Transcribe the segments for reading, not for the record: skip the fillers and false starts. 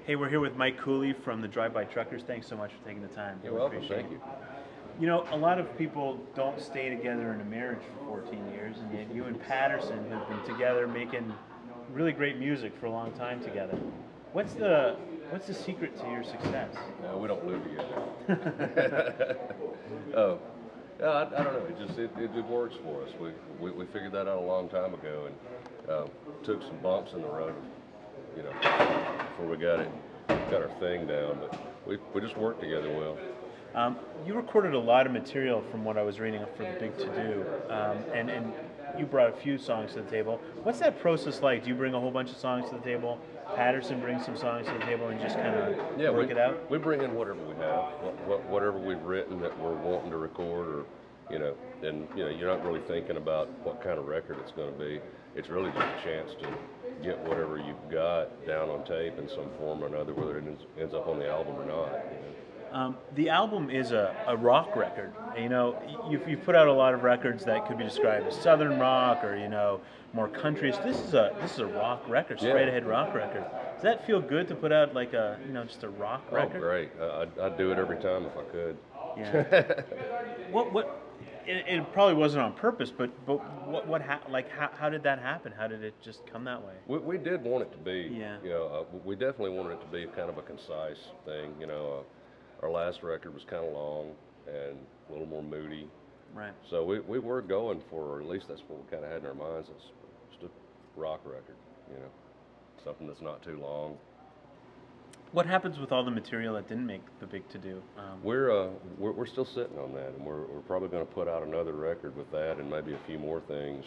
Hey, we're here with Mike Cooley from the Drive-By Truckers. Thanks so much for taking the time. You're welcome. Thank you. You know, a lot of people don't stay together in a marriage for 14 years, and yet you and Patterson have been together making really great music for a long time together. What's the secret to your success? No, we don't live together. Oh, yeah, I don't know. It works for us. We figured that out a long time ago, and took some bumps in the road, before we got our thing down. But we just work together well. You recorded a lot of material from what I was reading for the Big To Do, and you brought a few songs to the table. What's that process like? Do you bring a whole bunch of songs to the table? Patterson brings some songs to the table and just kind of work it out? We bring in whatever we have, whatever we've written that we're wanting to record, or and you're not really thinking about what kind of record it's going to be. It's really just a chance to get whatever you've got down on tape in some form or another, whether it ends up on the album or not. The album is a rock record. You know, you've put out a lot of records that could be described as southern rock or more country. This is a rock record, straight ahead rock record. Does that feel good to put out like just a rock record? Oh, great! I'd do it every time if I could. Yeah. It probably wasn't on purpose, but how did that happen? How did it just come that way? We did want it to be. Yeah. We definitely wanted it to be kind of a concise thing. Our last record was kind of long and a little more moody. Right. So we were going for, or at least that's what we kind of had in our minds, it's just a rock record, something that's not too long. What happens with all the material that didn't make the Big To Do? We're still sitting on that, and we're probably going to put out another record with that and maybe a few more things,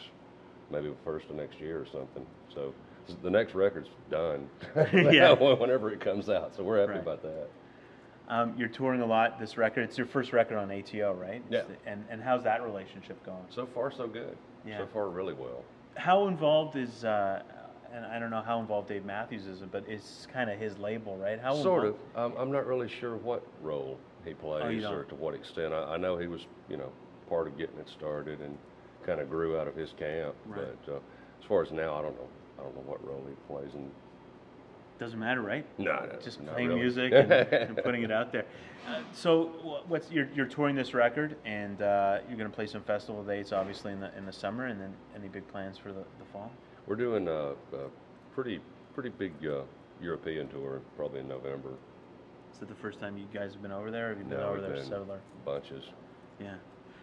maybe the first of next year or something. So the next record's done. Yeah. Whenever it comes out, so we're happy Right. about that. You're touring a lot this record. It's your first record on ATO, right? Yeah. And how's that relationship going? So far, so good. Yeah. So far, really well. How involved is, and I don't know how involved Dave Matthews is, but it's kind of his label, right? How Sort involved? of. I'm not really sure what role he plays or to what extent. I know he was, part of getting it started and kind of grew out of his camp. Right. But as far as now, I don't know what role he plays in. Doesn't matter, right? No, just not playing really. music and putting it out there. So, you're touring this record, and you're going to play some festival dates, obviously in the summer, and then any big plans for the fall? We're doing a pretty big European tour, probably in November. Is that the first time you guys have been over there? Or have you been No, over we've there been several? bunches. Yeah.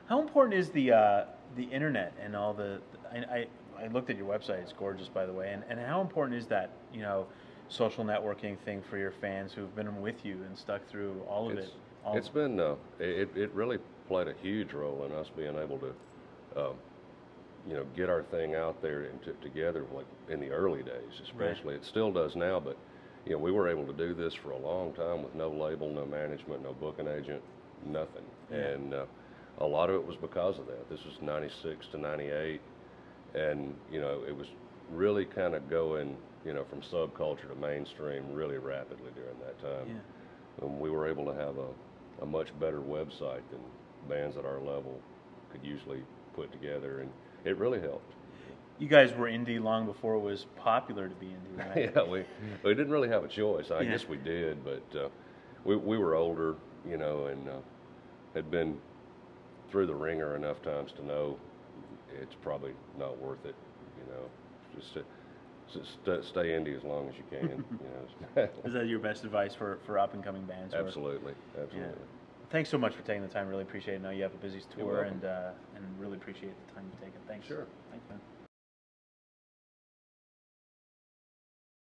How important is the internet and all the? I looked at your website. It's gorgeous, by the way. And how important is that social networking thing for your fans who've been with you and stuck through all of it? It's been it really played a huge role in us being able to get our thing out there and together, like in the early days especially. Right. It still does now, but we were able to do this for a long time with no label, no management, no booking agent, nothing. Yeah. And a lot of it was because of that. This was 96 to 98, and it was really kind of going from subculture to mainstream really rapidly during that time. Yeah. And we were able to have a much better website than bands at our level could usually put together, and it really helped. You guys were indie long before it was popular to be indie, right? Yeah, we didn't really have a choice. I guess we did, but we were older, and had been through the ringer enough times to know it's probably not worth it, just to stay indie as long as you can. Is that your best advice for up and coming bands? Absolutely. Yeah. Thanks so much for taking the time. Really appreciate it. I know you have a busy tour, and really appreciate the time you've taken. Thanks. Sure. Thanks, man.